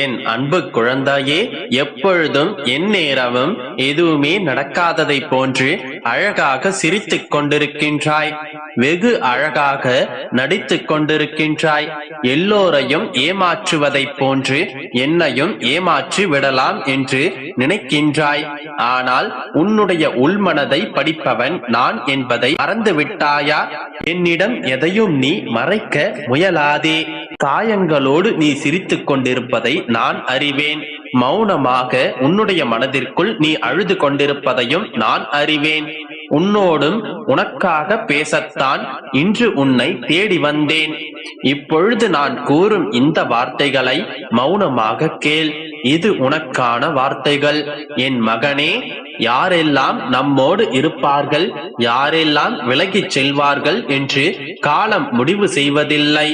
என் அன்பு குழந்தையே, எப்பொழுதும் எந்நேரமும் எதுவுமே நடக்காததை போன்று அழகாக சிரித்துக் கொண்டிருக்கின்றாய். வெகு அழகாக நடித்துக் கொண்டிருக்கின்றாய். எல்லோரையும் ஏமாற்றுவதைப் போன்று என்னையும் ஏமாற்றி விடலாம் என்று நினைக்கின்றாய். ஆனால் உன்னுடைய உள்மனதை படிப்பவன் நான் என்பதை மறந்து விட்டாயா? என்னிடம் எதையும் நீ மறைக்க முயலாதே. காயங்களோடு நீ சிரித்துக் கொண்டிருப்பதை நான் அறிவேன். மௌனமாக உன்னுடைய மனதிற்குள் நீ அழுது கொண்டிருப்பதையும் நான் அறிவேன். உன்னோடும் உனக்காக பேசத்தான் இன்று உன்னை தேடி வந்தேன். இப்பொழுது நான் கூறும் இந்த வார்த்தைகளை மௌனமாக கேள். இது உனக்கான வார்த்தைகள். என் மகனே, யாரெல்லாம் நம்மோடு இருப்பார்கள், யாரெல்லாம் விலகிச் செல்வார்கள் என்று காலம் முடிவு செய்வதில்லை.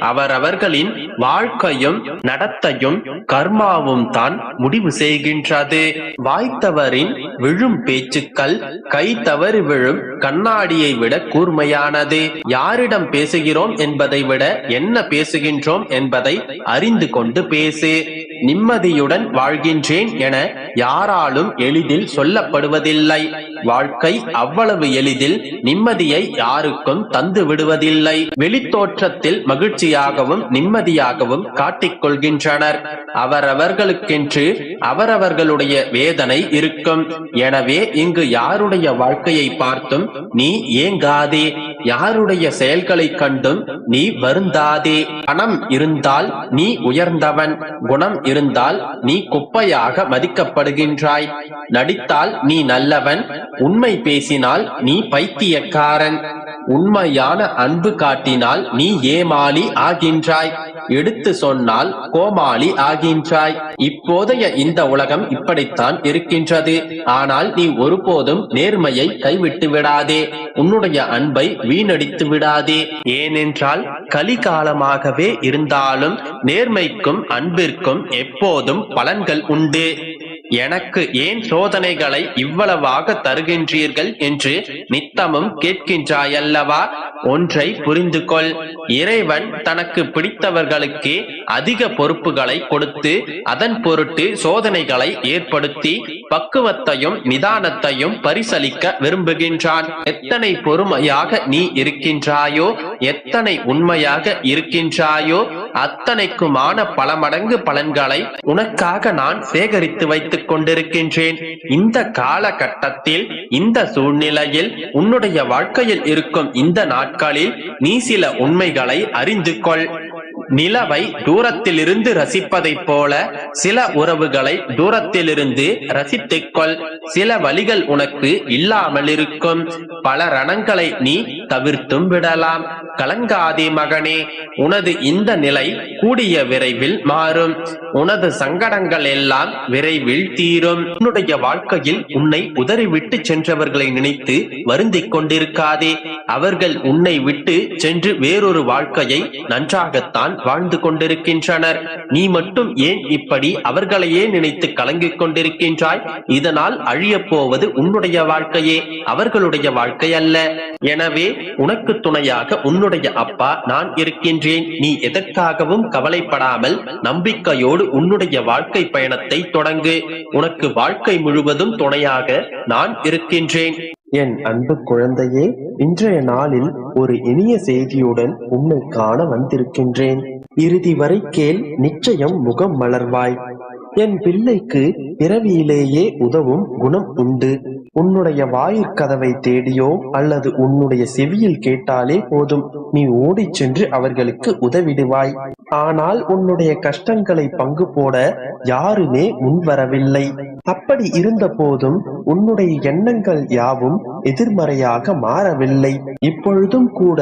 அவரவர்களின் வாழ்க்கையும் நடத்தையும் கர்மாவும் தான் முடிவு செய்கின்றது. வாய்த்தவரின் விழும் பேச்சுக்கள் கை தவறி விழும் கண்ணாடியை விட கூர்மையானது. யாரிடம் பேசுகிறோம் என்பதை விட என்ன பேசுகின்றோம் என்பதை அறிந்து கொண்டு பேசு. நிம்மதியுடன் வாழ்கின்றேன் என யாராலும் எளிதில் சொல்லப்படுவதில்லை. வாழ்க்கை அவ்வளவு எளிதில் நிம்மதியை யாருக்கும் தந்து விடுவதில்லை. வெளித்தோற்றத்தில் மகிழ்ச்சியாகவும் நிம்மதியாகவும் காட்டிக்கொள்கின்றனர். அவரவர்களுக்கென்று அவரவர்களுடைய வேதனை இருக்கும். எனவே இங்கு யாருடைய வாழ்க்கையை பார்த்தும் நீ ஏங்காதே. யாருடைய செயல்களை கண்டும் நீ வருந்தாதே. பணம் இருந்தால் நீ உயர்ந்தவன், குணம் இருந்தால் நீ குப்பையாக மதிக்கப்படுகின்றாய். நடித்தால் நீ நல்லவன், உண்மை பேசினால் நீ பைத்தியக்காரன். உண்மையான அன்பு காட்டினால் நீ ஏமாளி ஆகின்றாய். எடுத்து சொன்னால் கோமாளி ஆகின்றாய். இப்போதைய இந்த உலகம் இப்படித்தான் இருக்கின்றது. ஆனால் நீ ஒருபோதும் நேர்மையை கைவிட்டு விடாதே. உன்னுடைய அன்பை வீணடித்து விடாதே. ஏனென்றால் கலிகாலமாகவே இருந்தாலும் நேர்மைக்கும் அன்பிற்கும் எப்போதும் பலன்கள் உண்டு. எனக்கு ஏன் சோதனைகளை இவ்வளவாக தருகின்றீர்கள் என்று நித்தமும் கேட்கின்றாயல்லவா? ஒன்றை புரிந்து கொள். இறைவன் தனக்கு பிடித்தவர்களுக்கே அதிக பொறுப்புகளை கொடுத்து அதன் பொருட்டு சோதனைகளை ஏற்படுத்தி பக்குவத்தையும் நிதானத்தையும் பரிசளிக்க விரும்புகின்றான். எத்தனை பொறுமையாக நீ இருக்கின்றாயோ, எத்தனை உண்மையாக இருக்கின்றாயோ, அத்தனைக்குமான பல மடங்கு பலன்களை உனக்காக நான் சேகரித்து வைத்துக் கொண்டிருக்கின்றேன். இந்த காலகட்டத்தில், இந்த சூழ்நிலையில், உன்னுடைய வாழ்க்கையில் இருக்கும் இந்த நாட்களில் நீ சில உண்மைகளை அறிந்து கொள். நிலவை தூரத்திலிருந்து ரசிப்பதைப் போல சில உறவுகளை தூரத்திலிருந்து ரசித்துக்கொள். சில வழிகள் உனக்கு இல்லாமல் இருக்கும். பல ரணங்களை நீ தவிர்த்தும் விடலாம். கலங்காதே மகனே, உனது இந்த நிலை கூடிய விரைவில் மாறும். உனது சங்கடங்கள் எல்லாம் விரைவில் தீரும். உன்னுடைய வாழ்க்கையில் உன்னை உதறிவிட்டு சென்றவர்களை நினைத்து வருந்திக் கொண்டிருக்காதே. அவர்கள் உன்னை விட்டு சென்று வேறொரு வாழ்க்கையை நன்றாகத்தான் வாழ்ந்து கொண்டிருக்கின்றனர். நீ மட்டும் ஏன் இப்படி அவர்களையே நினைத்து கலங்கிக் கொண்டிருக்கின்றாய்? இதனால் அழியப் போவது உன்னுடைய வாழ்க்கையே, அவர்களுடைய வாழ்க்கை அல்ல. எனவே உனக்கு துணையாக உன்னுடைய அப்பா நான் இருக்கின்றேன். நீ எதற்காகவும் கவலைப்படாமல் நம்பிக்கையோடு உன்னுடைய வாழ்க்கை பயணத்தை தொடங்கு. உனக்கு வாழ்க்கை முழுவதும் துணையாக நான் இருக்கின்றேன். என் அன்பு குழந்தையே, இன்றைய நாளில் ஒரு இனிய செய்தியுடன் உன்னை காண வந்திருக்கின்றேன். இறுதி வரை கேள், நிச்சயம் முகம் மலர்வாய். என் பிள்ளைக்கு பிறவியிலேயே உதவும் குணம் உண்டு. உன்னுடைய வாயிற்கதவை தேடியோ அல்லது உன்னுடைய செவியில் கேட்டாலே போதும், நீ ஓடிச் சென்று அவர்களுக்கு உதவிடுவாய். ஆனால் உன்னுடைய கஷ்டங்களை பங்கு போட யாருமே முன்வரவில்லை. அப்படி இருந்த போதும் உன்னுடைய எண்ணங்கள் யாவும் எதிர்மறையாக மாறவில்லை. இப்பொழுதும் கூட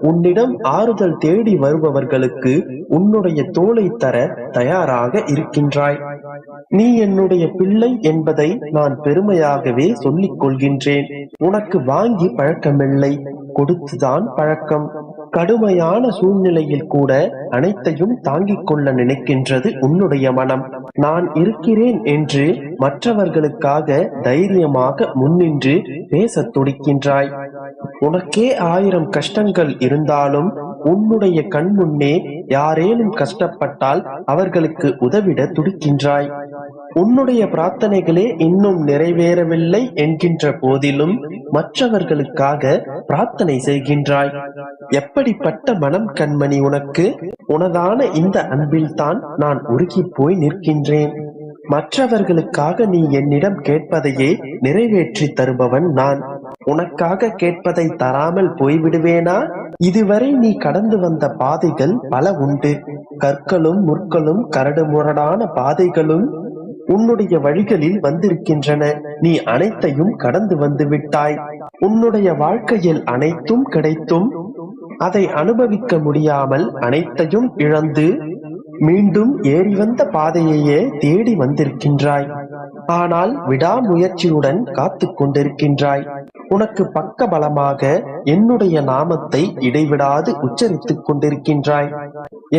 உன்னிடம் ஆறுதல் தேடி வருபவர்களுக்கு உன்னுடைய தோளை தர தயாராக இருக்கின்றாய். நீ என்னுடைய பிள்ளை என்பதை நான் பெருமையாகவே சொல்லிக் கொள்கின்றேன். உனக்கு வாங்கி பழக்கமில்லை, கொடுத்துதான் பழக்கம். கடுமையான சூழ்நிலையில் கூட அனைத்தையும் தாங்கிக் கொள்ள நினைக்கின்றது உன்னுடைய மனம். நான் இருக்கிறேன் என்று மற்றவர்களுக்காக தைரியமாக முன்னின்று பேசத் துடிக்கின்றாய். உனக்கே 1000 கஷ்டங்கள் இருந்தாலும் உன்னுடைய கண் முன்னே யாரேனும் கஷ்டப்பட்டால் அவர்களுக்கு உதவிட துடிக்கின்றாய். உன்னுடைய பிரார்த்தனைகளே இன்னும் நிறைவேறவில்லை என்கின்ற போதிலும் மற்றவர்களுக்காக பிரார்த்தனை செய்கின்றாய். எப்படிப்பட்ட மனம் கண்மணி உனக்கு? உனதான இந்த அன்பில்தான் நான் உருகிப் போய் நிற்கின்றேன். மற்றவர்களுக்காக நீ என்னிடம் கேட்பதையே நிறைவேற்றி தருபவன் நான். உனக்காக கேட்பதை தராமல் போய்விடுவேனா? இதுவரை நீ கடந்து வந்த பாதைகள் பல உண்டு. கற்களும் முற்களும் கரடு முரடான பாதைகளும் உன்னுடைய வழிகளில் வந்திருக்கின்றன. நீ அனைத்தையும் கடந்து வந்து விட்டாய். உன்னுடைய வாழ்க்கையில் அனைத்தும் கிடைத்தும் அதை அனுபவிக்க முடியாமல் அனைத்தையும் இழந்து மீண்டும் ஏறி வந்த பாதையையே தேடி வந்திருக்கின்றாய். ஆனால் விடாமுயற்சியுடன் காத்து கொண்டிருக்கின்றாய். உனக்கு பக்க பலமாக என்னுடைய நாமத்தை இடைவிடாது உச்சரித்துக் கொண்டிருக்கின்றாய்.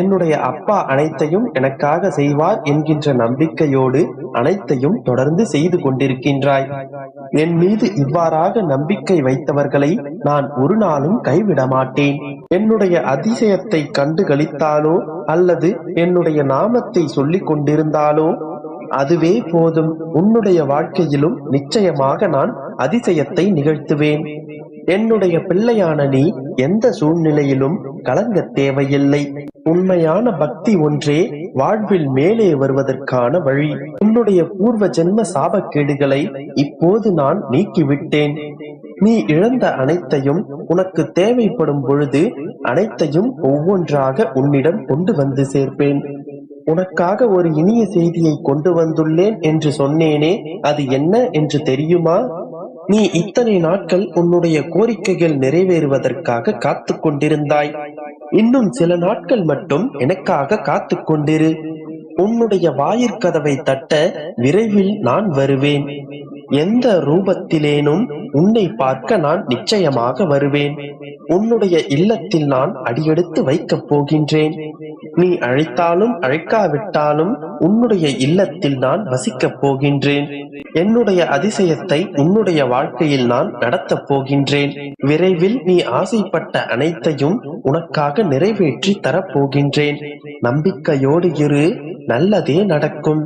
என்னுடைய அப்பா அனைத்தையும் எனக்காக செய்வார் என்கின்ற நம்பிக்கையோடு அனைத்தையும் தொடர்ந்து செய்து கொண்டிருக்கின்றாய். என் மீது இவ்வாறாக நம்பிக்கை வைத்தவர்களை நான் ஒரு நாளும் கைவிட மாட்டேன். என்னுடைய அதிசயத்தை கண்டு களித்தாலோ அல்லது என்னுடைய நாமத்தை சொல்லிக் கொண்டிருந்தாலோ அதுவே போதும். உன்னுடைய வாழ்க்கையிலும் நிச்சயமாக நான் அதிசயத்தை நிகழ்த்துவேன். என்னுடைய பிள்ளையான நீ எந்த சூழ்நிலையிலும் கலங்க தேவையில்லை. உண்மையான பக்தி ஒன்றே வாழ்வில் மேலே வருவதற்கான வழி. உன்னுடைய பூர்வ ஜென்ம சாபக்கேடுகளை இப்போது நான் நீக்கிவிட்டேன். நீ இழந்த அனைத்தையும் உனக்கு தேவைப்படும் பொழுது அனைத்தையும் ஒவ்வொன்றாக உன்னிடம் கொண்டு வந்து சேர்ப்பேன். உனக்காக ஒரு இனிய செய்தியை கொண்டு வந்துள்ளேன் என்று சொன்னேனே, அது என்ன என்று தெரியுமா? நீ இத்தனை நாட்கள் உன்னுடைய கோரிக்கைகள் நிறைவேறுவதற்காக காத்து கொண்டிருந்தாய். இன்னும் சில நாட்கள் மட்டும் எனக்காக காத்து கொண்டிரு. உன்னுடைய வாயிற்கதவை தட்ட விரைவில் நான் வருவேன். எந்த ரூபத்திலேனும் உன்னை பார்க்க நான் நிச்சயமாக வருவேன். உன்னுடைய இல்லத்தில் நான் அடியெடுத்து வைக்கப் போகின்றேன். நீ அழைத்தாலும் அழைக்காவிட்டாலும் உன்னுடைய இல்லத்தில் நான் வசிக்கப் போகின்றேன். என்னுடைய அதிசயத்தை உன்னுடைய வாழ்க்கையில் நான் நடத்தப் போகின்றேன். விரைவில் நீ ஆசைப்பட்ட அனைத்தையும் உனக்காக நிறைவேற்றி தரப்போகின்றேன். நம்பிக்கையோடு இரு, நல்லதே நடக்கும்.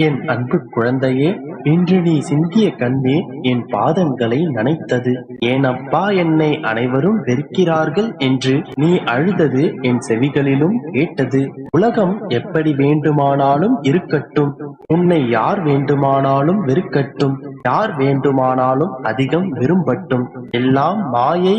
என் அன்பு குழந்தையே, இன்று நீ சிந்திய கண்ணீர் என் பாதங்களை நனைத்தது. என் அப்பா என்னை அனைவரும் வெறுக்கிறார்கள் என்று நீ அழுதது என் செவிகளிலும் கேட்டது. உலகம் எப்படி வேண்டுமானாலும் இருக்கட்டும், உன்னை யார் வேண்டுமானாலும் வெறுக்கட்டும், யார் வேண்டுமானாலும் அதிகம் விரும்பட்டும், எல்லாம் மாயை